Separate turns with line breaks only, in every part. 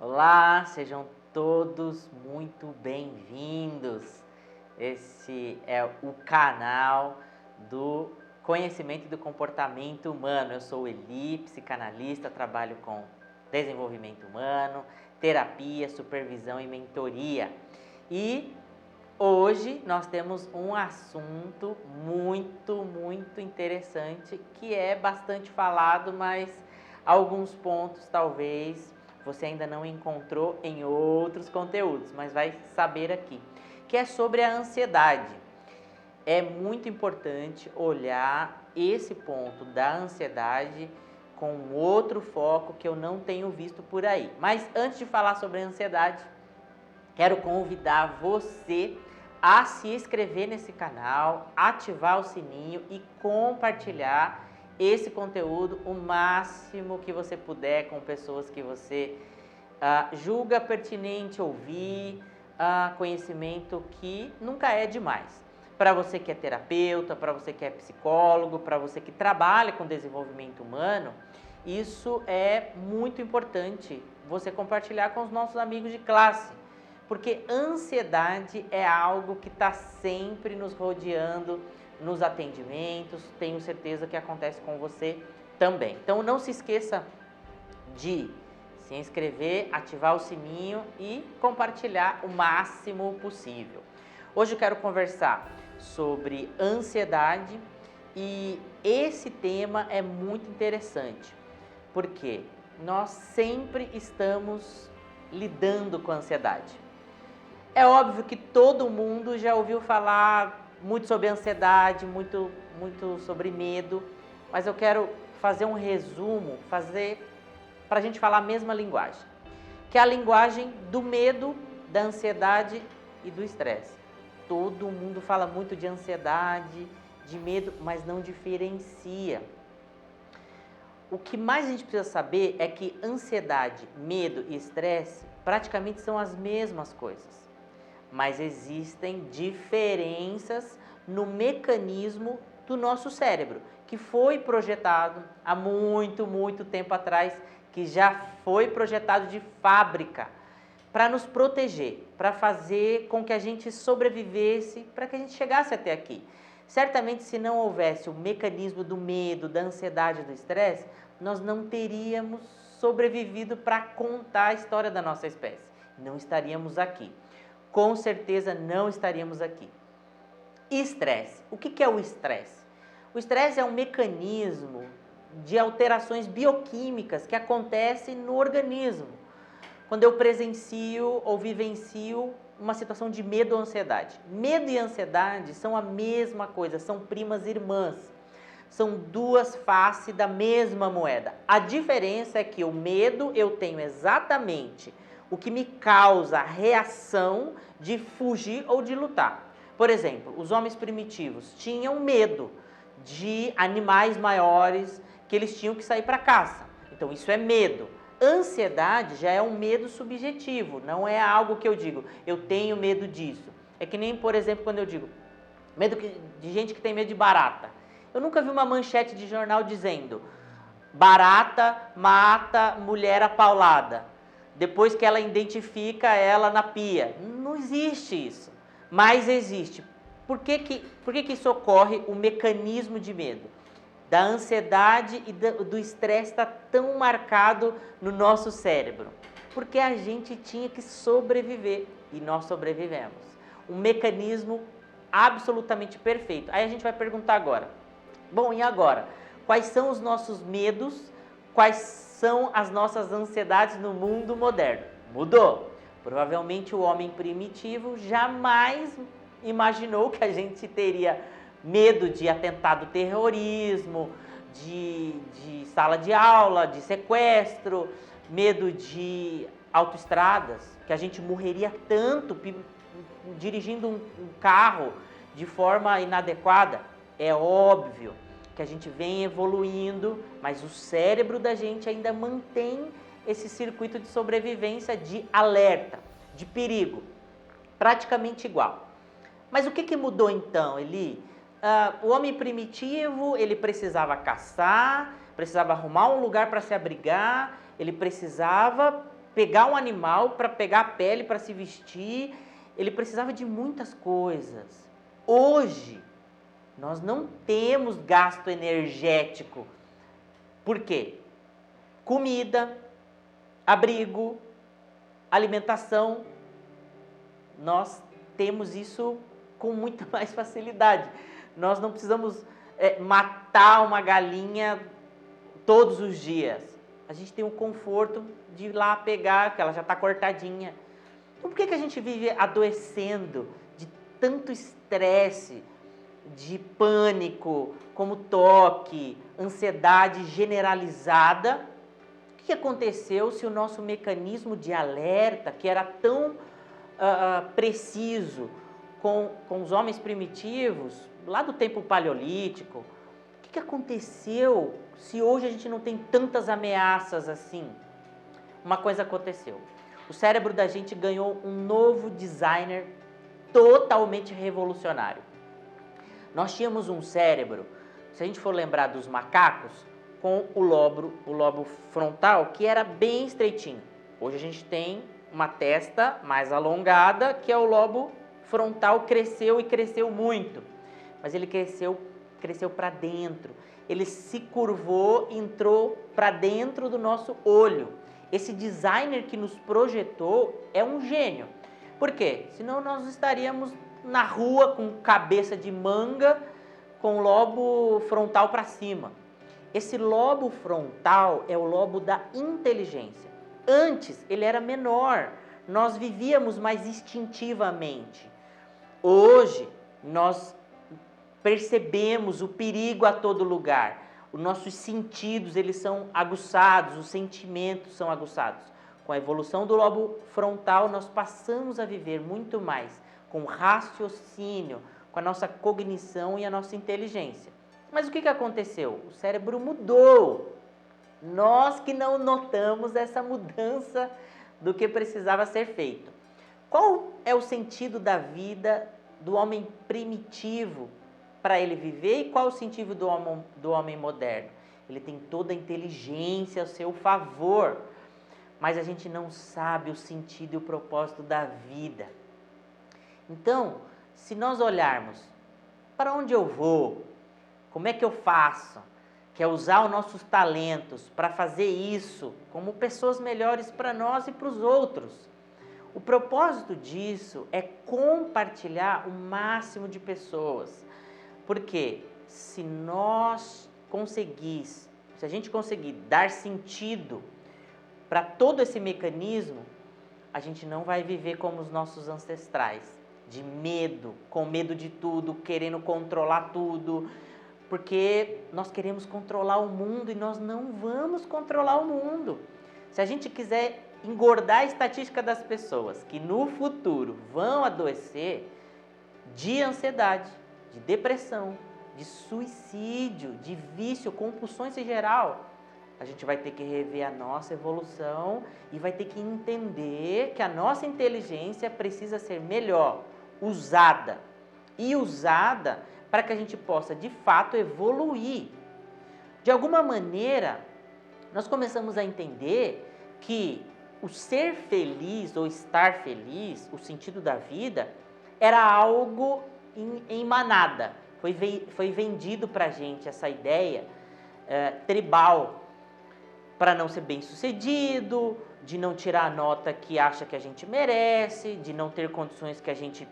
Olá, sejam todos muito bem-vindos. Esse é o canal do conhecimento e do comportamento humano. Eu sou o Eli, psicanalista, trabalho com desenvolvimento humano, terapia, supervisão e mentoria. E hoje nós temos um assunto muito interessante que é bastante falado, mas alguns pontos talvez você ainda não encontrou em outros conteúdos, mas vai saber aqui, que é sobre a ansiedade. É muito importante olhar esse ponto da ansiedade com outro foco que eu não tenho visto por aí. Mas antes de falar sobre a ansiedade, quero convidar você a se inscrever nesse canal, ativar o sininho e compartilhar esse conteúdo o máximo que você puder com pessoas que você julga pertinente ouvir, conhecimento que nunca é demais. Para você que é terapeuta, para você que é psicólogo, para você que trabalha com desenvolvimento humano, isso é muito importante você compartilhar com os nossos amigos de classe. Porque ansiedade é algo que está sempre nos rodeando nos atendimentos, tenho certeza que acontece com você também. Então não se esqueça de se inscrever, ativar o sininho e compartilhar o máximo possível. Hoje eu quero conversar sobre ansiedade e esse tema é muito interessante, porque nós sempre estamos lidando com a ansiedade. É óbvio que todo mundo já ouviu falar muito sobre ansiedade, muito sobre medo, mas eu quero fazer um resumo, para a gente falar a mesma linguagem, que é a linguagem do medo, da ansiedade e do estresse. Todo mundo fala muito de ansiedade, de medo, mas não diferencia. O que mais a gente precisa saber é que ansiedade, medo e estresse praticamente são as mesmas coisas. Mas existem diferenças no mecanismo do nosso cérebro, que foi projetado há muito tempo atrás, que já foi projetado de fábrica para nos proteger, para fazer com que a gente sobrevivesse, para que a gente chegasse até aqui. Certamente, se não houvesse o mecanismo do medo, da ansiedade, do estresse, nós não teríamos sobrevivido para contar a história da nossa espécie. Não estaríamos aqui. Com certeza não estaríamos aqui. Estresse. O que é o estresse? O estresse é um mecanismo de alterações bioquímicas que acontecem no organismo. Quando eu presencio ou vivencio uma situação de medo ou ansiedade. Medo e ansiedade são a mesma coisa, são primas irmãs. São duas faces da mesma moeda. A diferença é que o medo eu tenho exatamente o que me causa a reação de fugir ou de lutar. Por exemplo, os homens primitivos tinham medo de animais maiores, que eles tinham que sair para caça. Então isso é medo. Ansiedade já é um medo subjetivo, não é algo que eu digo, eu tenho medo disso. É que nem, por exemplo, quando eu digo, medo de gente que tem medo de barata. Eu nunca vi uma manchete de jornal dizendo, barata mata mulher apaulada, depois que ela identifica ela na pia. Não existe isso, mas existe. Por que isso ocorre, o mecanismo de medo? Da ansiedade e do estresse está tão marcado no nosso cérebro? Porque a gente tinha que sobreviver e nós sobrevivemos. Um mecanismo absolutamente perfeito. Aí a gente vai perguntar agora, bom, e agora? Quais são os nossos medos? Quais são as nossas ansiedades no mundo moderno? Mudou. Provavelmente o homem primitivo jamais imaginou que a gente teria medo de atentado terrorismo, de sala de aula, de sequestro, medo de autoestradas, que a gente morreria tanto dirigindo um carro de forma inadequada. É óbvio que a gente vem evoluindo, mas o cérebro da gente ainda mantém esse circuito de sobrevivência, de alerta, de perigo, praticamente igual. Mas o que mudou então, Eli? O homem primitivo, ele precisava caçar, precisava arrumar um lugar para se abrigar, ele precisava pegar um animal, para pegar a pele, para se vestir, ele precisava de muitas coisas. Hoje, nós não temos gasto energético. Por quê? Comida, abrigo, alimentação, nós temos isso com muita mais facilidade. Nós não precisamos matar uma galinha todos os dias. A gente tem o conforto de ir lá pegar, que ela já está cortadinha. Então por que a gente vive adoecendo de tanto estresse, de pânico, como toque, ansiedade generalizada? O que aconteceu se o nosso mecanismo de alerta, que era tão preciso com os homens primitivos, lá do tempo paleolítico, o que aconteceu se hoje a gente não tem tantas ameaças assim? Uma coisa aconteceu. O cérebro da gente ganhou um novo designer totalmente revolucionário. Nós tínhamos um cérebro, se a gente for lembrar dos macacos, com o lobo frontal, que era bem estreitinho. Hoje a gente tem uma testa mais alongada, que é o lobo frontal, cresceu e cresceu muito. Mas ele cresceu para dentro. Ele se curvou, entrou para dentro do nosso olho. Esse designer que nos projetou é um gênio. Por quê? Senão nós estaríamos na rua com cabeça de manga, com o lobo frontal para cima. Esse lobo frontal é o lobo da inteligência. Antes ele era menor, nós vivíamos mais instintivamente. Hoje nós percebemos o perigo a todo lugar. Os nossos sentidos, eles são aguçados, os sentimentos são aguçados. Com a evolução do lobo frontal, nós passamos a viver muito mais com raciocínio, com a nossa cognição e a nossa inteligência. Mas o que aconteceu? O cérebro mudou. Nós que não notamos essa mudança do que precisava ser feito. Qual é o sentido da vida do homem primitivo para ele viver e qual o sentido do homem moderno? Ele tem toda a inteligência ao seu favor, mas a gente não sabe o sentido e o propósito da vida. Então, se nós olharmos para onde eu vou, como é que eu faço, que é usar os nossos talentos para fazer isso como pessoas melhores para nós e para os outros. O propósito disso é compartilhar o máximo de pessoas. Porque se a gente conseguir dar sentido para todo esse mecanismo, a gente não vai viver como os nossos ancestrais, de medo, com medo de tudo, querendo controlar tudo, porque nós queremos controlar o mundo e nós não vamos controlar o mundo. Se a gente quiser engordar a estatística das pessoas que no futuro vão adoecer de ansiedade, de depressão, de suicídio, de vício, compulsões em geral, a gente vai ter que rever a nossa evolução e vai ter que entender que a nossa inteligência precisa ser melhor usada para que a gente possa de fato evoluir. De alguma maneira, nós começamos a entender que o ser feliz ou estar feliz, o sentido da vida, era algo em manada. Foi vendido para a gente essa ideia tribal, para não ser bem sucedido, de não tirar a nota que acha que a gente merece, de não ter condições que a gente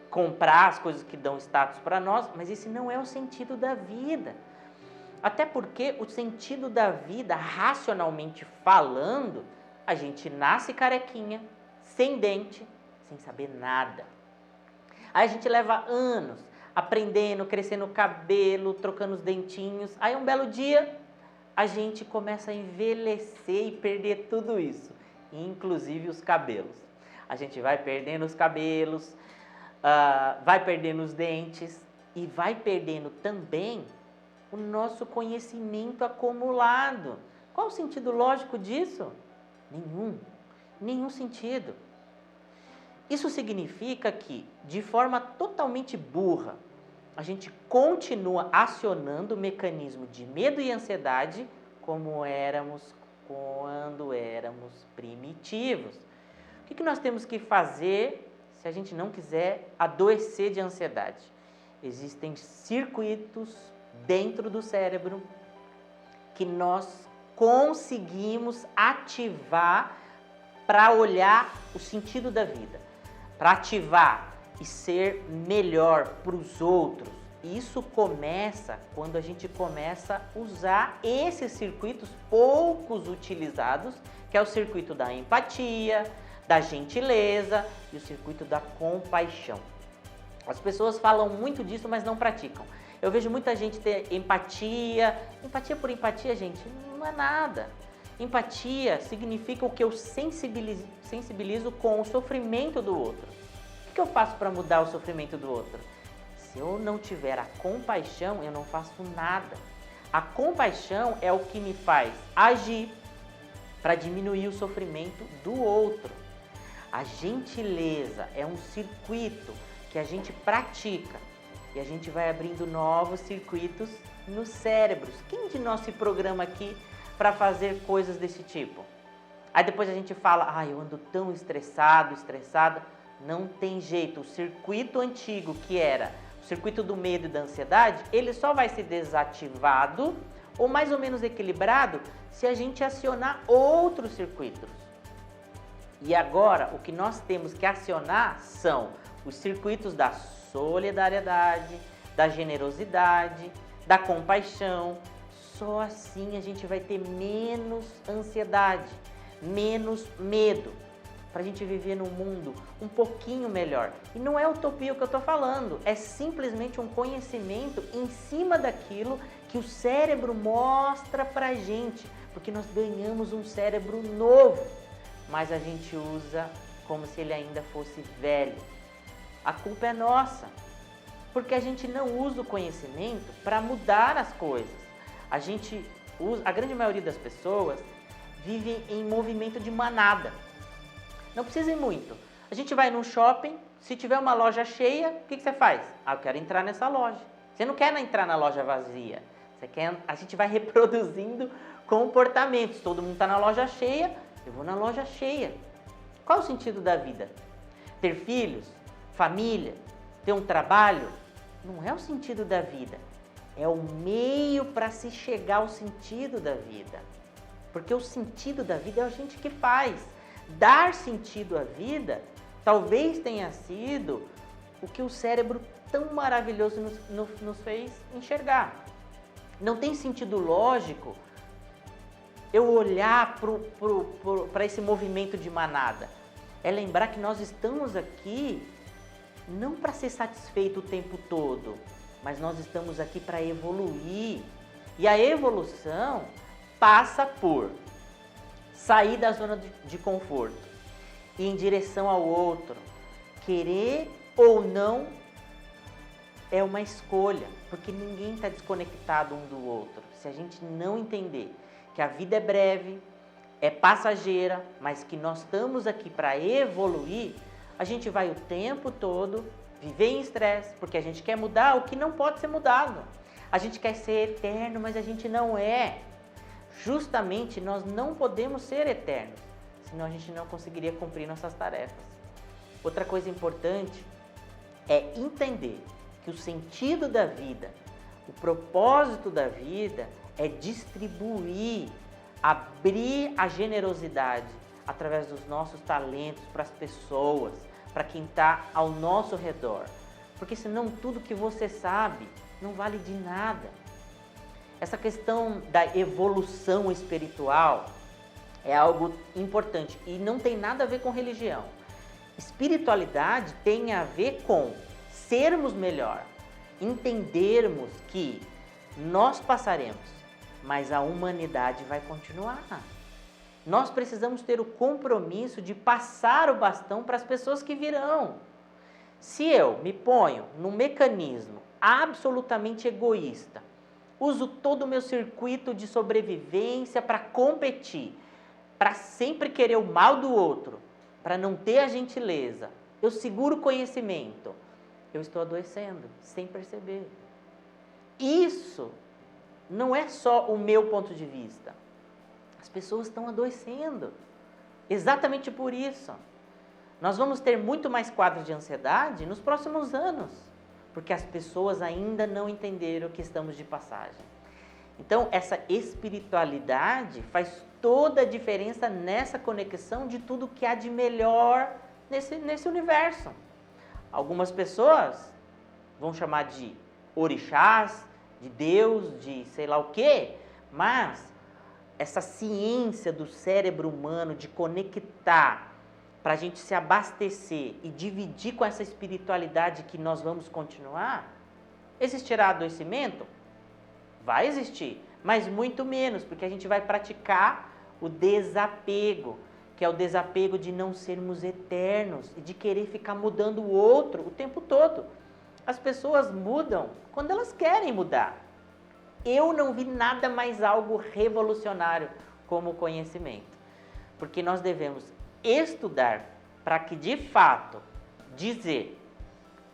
comprar as coisas que dão status para nós, mas esse não é o sentido da vida. Até porque o sentido da vida, racionalmente falando, a gente nasce carequinha, sem dente, sem saber nada. Aí a gente leva anos aprendendo, crescendo o cabelo, trocando os dentinhos. Aí um belo dia a gente começa a envelhecer e perder tudo isso, inclusive os cabelos. A gente vai perdendo os cabelos, vai perdendo os dentes e vai perdendo também o nosso conhecimento acumulado. Qual o sentido lógico disso? Nenhum sentido. Isso significa que, de forma totalmente burra, a gente continua acionando o mecanismo de medo e ansiedade como éramos quando éramos primitivos. O que nós temos que fazer se a gente não quiser adoecer de ansiedade? Existem circuitos dentro do cérebro que nós conseguimos ativar para olhar o sentido da vida, para ativar e ser melhor para os outros. Isso começa quando a gente começa a usar esses circuitos poucos utilizados, que é o circuito da empatia, da gentileza e o circuito da compaixão. As pessoas falam muito disso, mas não praticam. Eu vejo muita gente ter empatia. Empatia por empatia, gente, não é nada. Empatia significa o que eu sensibilizo com o sofrimento do outro. O que eu faço para mudar o sofrimento do outro? Se eu não tiver a compaixão, eu não faço nada. A compaixão é o que me faz agir para diminuir o sofrimento do outro. A gentileza é um circuito que a gente pratica e a gente vai abrindo novos circuitos nos cérebros. Quem de nós se programa aqui para fazer coisas desse tipo? Aí depois a gente fala, eu ando tão estressada. Não tem jeito, o circuito antigo que era o circuito do medo e da ansiedade, ele só vai ser desativado ou mais ou menos equilibrado se a gente acionar outros circuitos. E agora o que nós temos que acionar são os circuitos da solidariedade, da generosidade, da compaixão. Só assim a gente vai ter menos ansiedade, menos medo, para a gente viver num mundo um pouquinho melhor. E não é utopia o que eu estou falando, é simplesmente um conhecimento em cima daquilo que o cérebro mostra para a gente, porque nós ganhamos um cérebro novo, mas a gente usa como se ele ainda fosse velho. A culpa é nossa, porque a gente não usa o conhecimento para mudar as coisas. A grande maioria das pessoas vive em movimento de manada. Não precisa ir muito. A gente vai num shopping, se tiver uma loja cheia, o que você faz? Eu quero entrar nessa loja. Você não quer entrar na loja vazia. A gente vai reproduzindo comportamentos. Todo mundo está na loja cheia, eu vou na loja cheia. Qual é o sentido da vida? Ter filhos? Família? Ter um trabalho? Não é o sentido da vida. É o meio para se chegar ao sentido da vida. Porque o sentido da vida é a gente que faz. Dar sentido à vida talvez tenha sido o que o cérebro tão maravilhoso nos fez enxergar. Não tem sentido lógico eu olhar para esse movimento de manada. É lembrar que nós estamos aqui não para ser satisfeito o tempo todo, mas nós estamos aqui para evoluir. E a evolução passa por sair da zona de conforto e ir em direção ao outro. Querer ou não é uma escolha, porque ninguém está desconectado um do outro. Se a gente não entender que a vida é breve, é passageira, mas que nós estamos aqui para evoluir, a gente vai o tempo todo viver em estresse, porque a gente quer mudar o que não pode ser mudado. A gente quer ser eterno, mas a gente não é. Justamente nós não podemos ser eternos, senão a gente não conseguiria cumprir nossas tarefas. Outra coisa importante é entender que o sentido da vida, o propósito da vida é distribuir, abrir a generosidade através dos nossos talentos para as pessoas, para quem está ao nosso redor. Porque senão tudo que você sabe não vale de nada. Essa questão da evolução espiritual é algo importante e não tem nada a ver com religião. Espiritualidade tem a ver com sermos melhor, entendermos que nós passaremos, mas a humanidade vai continuar. Nós precisamos ter o compromisso de passar o bastão para as pessoas que virão. Se eu me ponho num mecanismo absolutamente egoísta, uso todo o meu circuito de sobrevivência para competir, para sempre querer o mal do outro, para não ter a gentileza, eu seguro o conhecimento, eu estou adoecendo sem perceber. Isso não é só o meu ponto de vista. As pessoas estão adoecendo. Exatamente por isso. Nós vamos ter muito mais quadros de ansiedade nos próximos anos, porque as pessoas ainda não entenderam que estamos de passagem. Então, essa espiritualidade faz toda a diferença nessa conexão de tudo que há de melhor nesse universo. Algumas pessoas vão chamar de orixás, de Deus, de sei lá o quê, mas essa ciência do cérebro humano de conectar para a gente se abastecer e dividir com essa espiritualidade que nós vamos continuar, existirá adoecimento? Vai existir, mas muito menos, porque a gente vai praticar o desapego, que é o desapego de não sermos eternos e de querer ficar mudando o outro o tempo todo. As pessoas mudam quando elas querem mudar. Eu não vi nada mais algo revolucionário como o conhecimento, porque nós devemos estudar para que de fato dizer,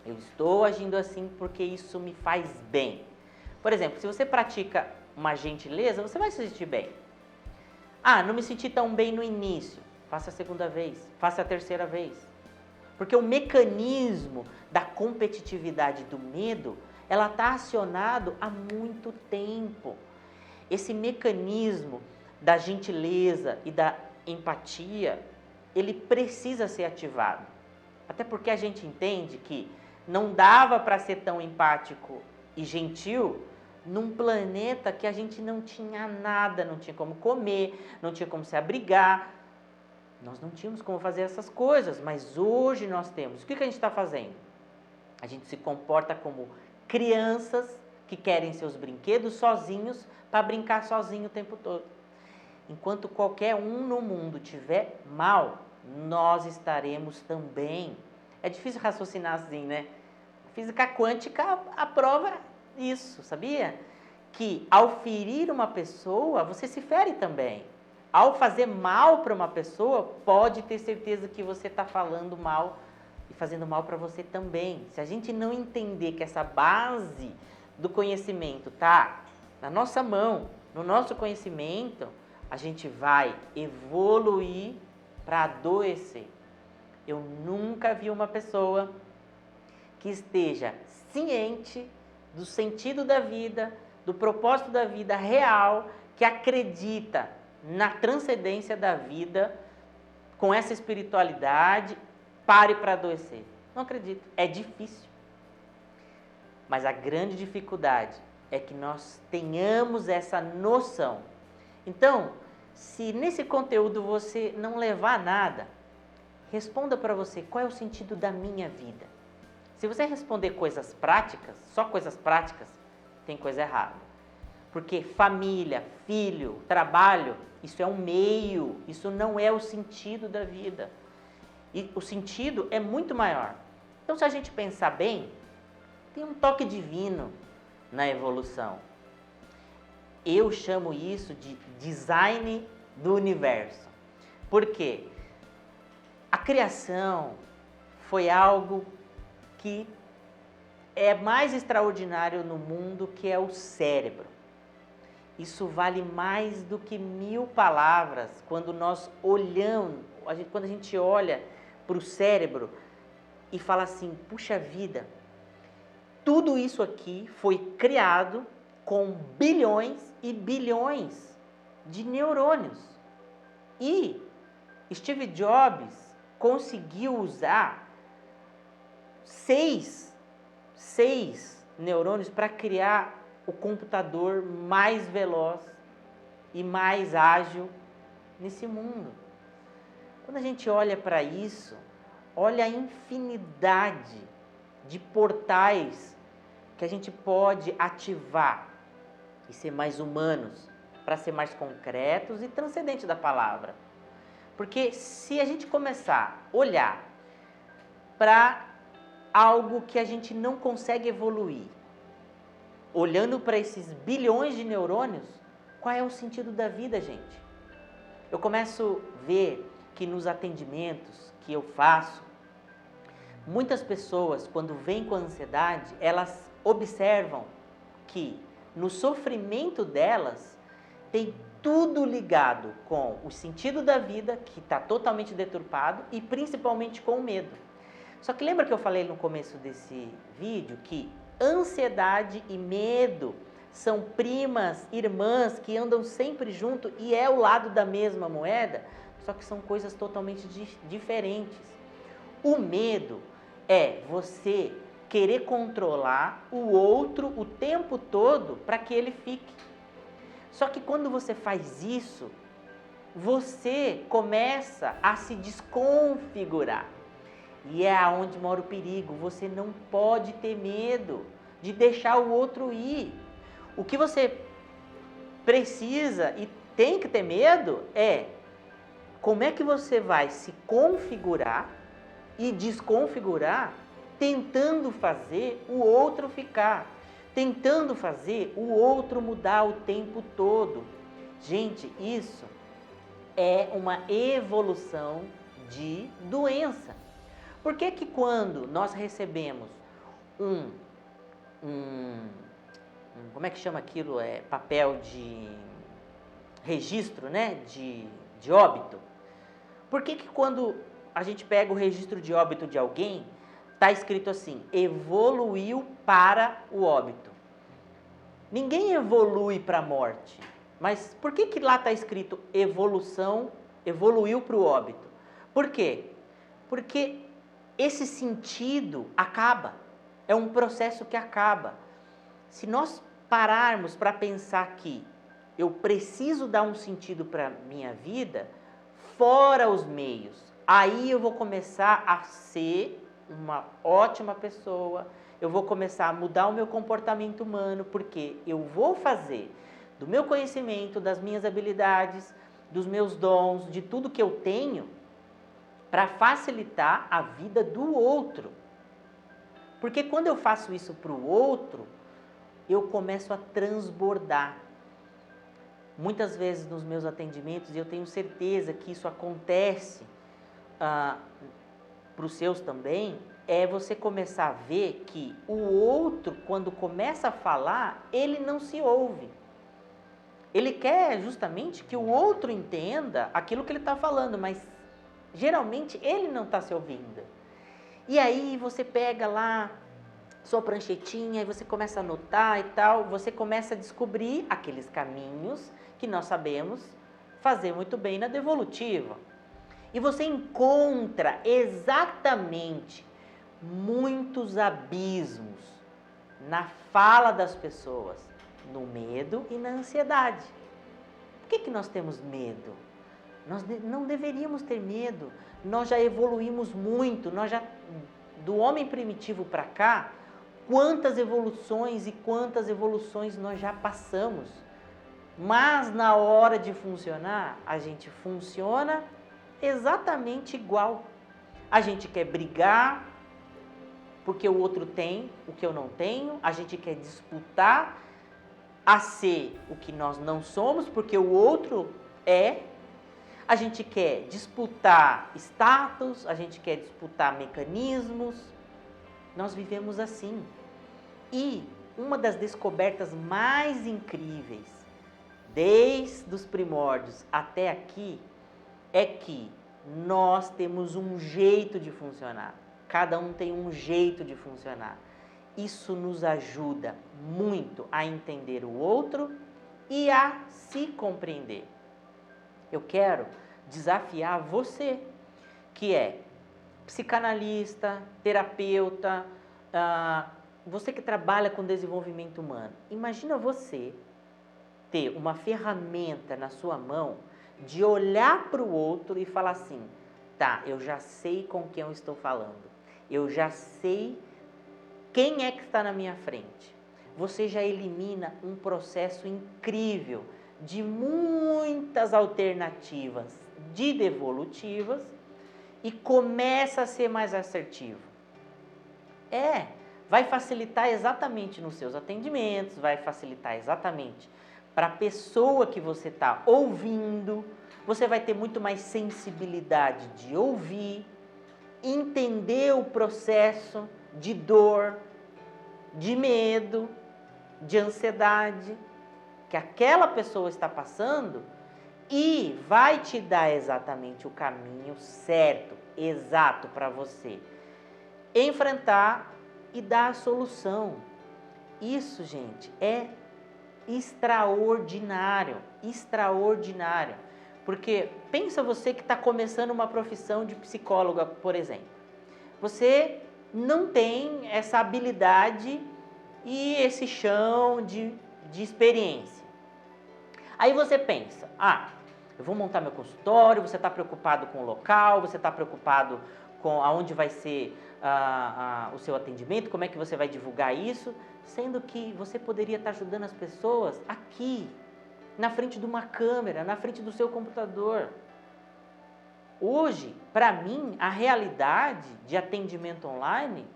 eu estou agindo assim porque isso me faz bem. Por exemplo, se você pratica uma gentileza, você vai se sentir bem. Ah, não me senti tão bem no início. Faça a segunda vez, faça a terceira vez. Porque o mecanismo da competitividade do medo, ela está acionado há muito tempo. Esse mecanismo da gentileza e da empatia, ele precisa ser ativado. Até porque a gente entende que não dava para ser tão empático e gentil num planeta que a gente não tinha nada, não tinha como comer, não tinha como se abrigar. Nós não tínhamos como fazer essas coisas, mas hoje nós temos. O que a gente está fazendo? A gente se comporta como crianças que querem seus brinquedos sozinhos para brincar sozinho o tempo todo. Enquanto qualquer um no mundo tiver mal, nós estaremos também. É difícil raciocinar assim, né? Física quântica aprova isso, sabia? Que ao ferir uma pessoa, você se fere também. Ao fazer mal para uma pessoa, pode ter certeza que você está falando mal e fazendo mal para você também. Se a gente não entender que essa base do conhecimento está na nossa mão, no nosso conhecimento, a gente vai evoluir para adoecer. Eu nunca vi uma pessoa que esteja ciente do sentido da vida, do propósito da vida real, que acredita na transcendência da vida, com essa espiritualidade, pare para adoecer. Não acredito, é difícil. Mas a grande dificuldade é que nós tenhamos essa noção. Então, se nesse conteúdo você não levar nada, responda para você, qual é o sentido da minha vida? Se você responder coisas práticas, só coisas práticas, tem coisa errada. Porque família, filho, trabalho, isso é um meio, isso não é o sentido da vida. E o sentido é muito maior. Então, se a gente pensar bem, tem um toque divino na evolução. Eu chamo isso de design do universo. Por quê? A criação foi algo que é mais extraordinário no mundo, que é o cérebro. Isso vale mais do que 1000 palavras quando nós olhamos, quando a gente olha para o cérebro e fala assim, puxa vida, tudo isso aqui foi criado com bilhões e bilhões de neurônios. E Steve Jobs conseguiu usar 6 neurônios para criar o computador mais veloz e mais ágil nesse mundo. Quando a gente olha para isso, olha a infinidade de portais que a gente pode ativar e ser mais humanos, para ser mais concretos e transcendentes da palavra. Porque se a gente começar a olhar para algo que a gente não consegue evoluir, olhando para esses bilhões de neurônios, qual é o sentido da vida, gente? Eu começo a ver que nos atendimentos que eu faço, muitas pessoas, quando vêm com ansiedade, elas observam que no sofrimento delas tem tudo ligado com o sentido da vida, que está totalmente deturpado, e principalmente com o medo. Só que lembra que eu falei no começo desse vídeo que ansiedade e medo são primas, irmãs que andam sempre junto e é o lado da mesma moeda, só que são coisas totalmente diferentes. O medo é você querer controlar o outro o tempo todo para que ele fique. Só que quando você faz isso, você começa a se desconfigurar. E é aonde mora o perigo. Você não pode ter medo de deixar o outro ir. O que você precisa e tem que ter medo é como é que você vai se configurar e desconfigurar tentando fazer o outro ficar, tentando fazer o outro mudar o tempo todo. Gente, isso é uma evolução de doença. Por que que quando nós recebemos como é que chama aquilo? Papel de registro, né? De óbito. Por que que quando a gente pega o registro de óbito de alguém, está escrito assim, evoluiu para o óbito? Ninguém evolui para a morte. Mas por que que lá está escrito evoluiu para o óbito? Por quê? Porque esse sentido acaba. É um processo que acaba. Se nós pararmos para pensar que eu preciso dar um sentido para a minha vida, fora os meios, aí eu vou começar a ser uma ótima pessoa, eu vou começar a mudar o meu comportamento humano, porque eu vou fazer do meu conhecimento, das minhas habilidades, dos meus dons, de tudo que eu tenho, para facilitar a vida do outro. Porque quando eu faço isso para o outro, eu começo a transbordar. Muitas vezes nos meus atendimentos, e eu tenho certeza que isso acontece para os seus também, é você começar a ver que o outro, quando começa a falar, ele não se ouve. Ele quer justamente que o outro entenda aquilo que ele está falando, mas geralmente ele não está se ouvindo. E aí você pega lá sua pranchetinha e você começa a anotar e tal, você começa a descobrir aqueles caminhos que nós sabemos fazer muito bem na devolutiva. E você encontra exatamente muitos abismos na fala das pessoas, no medo e na ansiedade. Por que que nós temos medo? Nós não deveríamos ter medo. Nós já evoluímos muito, do homem primitivo para cá, quantas evoluções e quantas evoluções nós já passamos. Mas na hora de funcionar, a gente funciona exatamente igual. A gente quer brigar porque o outro tem o que eu não tenho, a gente quer disputar a ser o que nós não somos porque o outro é. A gente quer disputar status, a gente quer disputar mecanismos. Nós vivemos assim. E uma das descobertas mais incríveis, desde os primórdios até aqui, é que nós temos um jeito de funcionar. Cada um tem um jeito de funcionar. Isso nos ajuda muito a entender o outro e a se compreender. Eu quero desafiar você, que é psicanalista, terapeuta, você que trabalha com desenvolvimento humano. Imagina você ter uma ferramenta na sua mão de olhar para o outro e falar assim, tá, eu já sei com quem eu estou falando, eu já sei quem é que está na minha frente. Você já elimina um processo incrível de muitas alternativas de devolutivas e começa a ser mais assertivo. Vai facilitar exatamente nos seus atendimentos, vai facilitar exatamente para a pessoa que você está ouvindo, você vai ter muito mais sensibilidade de ouvir, entender o processo de dor, de medo, de ansiedade que aquela pessoa está passando, e vai te dar exatamente o caminho certo, exato para você enfrentar e dar a solução. Isso, gente, é extraordinário, extraordinário. Porque pensa você que está começando uma profissão de psicóloga, por exemplo. Você não tem essa habilidade e esse chão de experiência. Aí você pensa, eu vou montar meu consultório, você está preocupado com o local, você está preocupado com aonde vai ser o seu atendimento, como é que você vai divulgar isso, sendo que você poderia estar ajudando as pessoas aqui, na frente de uma câmera, na frente do seu computador. Hoje, para mim, a realidade de atendimento online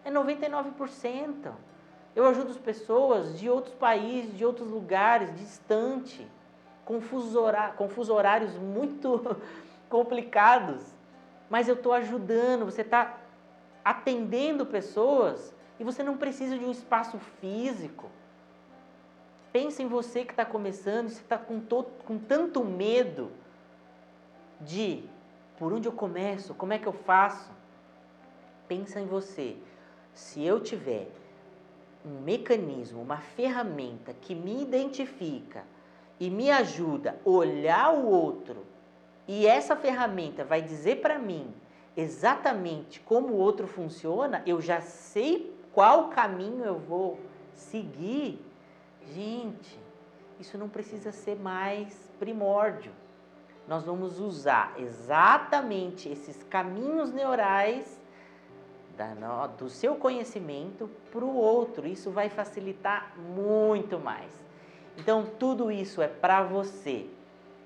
é 99%. Eu ajudo as pessoas de outros países, de outros lugares, distante, com fuso horários muito complicados, mas eu estou ajudando, você está atendendo pessoas e você não precisa de um espaço físico. Pensa em você que está começando, você está com tanto medo de por onde eu começo, como é que eu faço? Pensa em você. Se eu tiver um mecanismo, uma ferramenta que me identifica e me ajuda a olhar o outro, e essa ferramenta vai dizer para mim exatamente como o outro funciona, eu já sei qual caminho eu vou seguir. Gente, isso não precisa ser mais primórdio. Nós vamos usar exatamente esses caminhos neurais do seu conhecimento para o outro. Isso vai facilitar muito mais. Então, tudo isso é para você,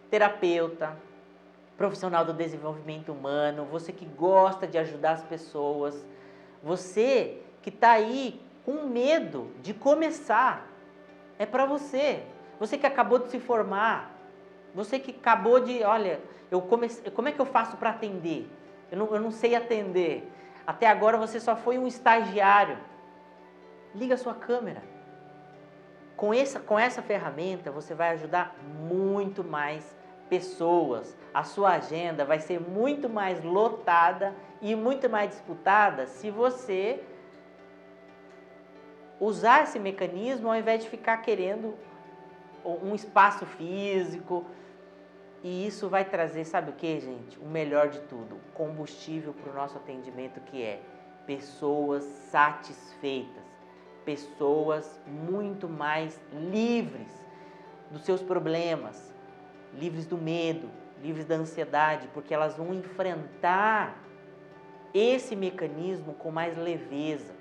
terapeuta, profissional do desenvolvimento humano, você que gosta de ajudar as pessoas, você que está aí com medo de começar. É para você. Você que acabou de se formar, você que acabou de, olha, como é que eu faço para atender? Eu não sei atender. Até agora você só foi um estagiário. Liga a sua câmera. Com essa ferramenta você vai ajudar muito mais pessoas. A sua agenda vai ser muito mais lotada e muito mais disputada se você usar esse mecanismo ao invés de ficar querendo um espaço físico. E isso vai trazer, sabe o que, gente? O melhor de tudo, combustível para o nosso atendimento, que é pessoas satisfeitas, pessoas muito mais livres dos seus problemas, livres do medo, livres da ansiedade, porque elas vão enfrentar esse mecanismo com mais leveza.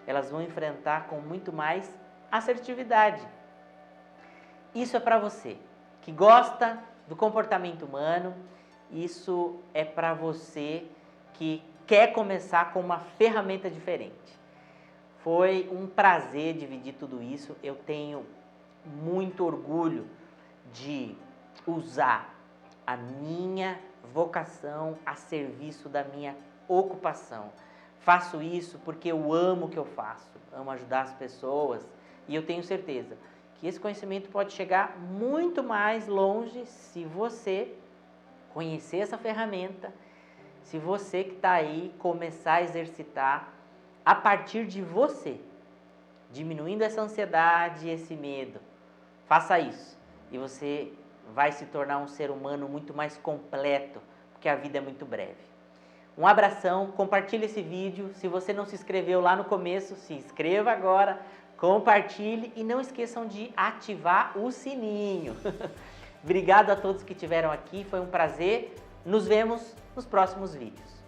Elas vão enfrentar com muito mais assertividade. Isso é para você que gosta do comportamento humano, isso é para você que quer começar com uma ferramenta diferente. Foi um prazer dividir tudo isso. Eu tenho muito orgulho de usar a minha vocação a serviço da minha ocupação. Faço isso porque eu amo o que eu faço, amo ajudar as pessoas e eu tenho certeza que esse conhecimento pode chegar muito mais longe se você conhecer essa ferramenta, se você que está aí começar a exercitar a partir de você, diminuindo essa ansiedade, esse medo. Faça isso e você vai se tornar um ser humano muito mais completo, porque a vida é muito breve. Um abração, compartilhe esse vídeo. Se você não se inscreveu lá no começo, se inscreva agora, compartilhe e não esqueçam de ativar o sininho. Obrigado a todos que estiveram aqui, foi um prazer. Nos vemos nos próximos vídeos.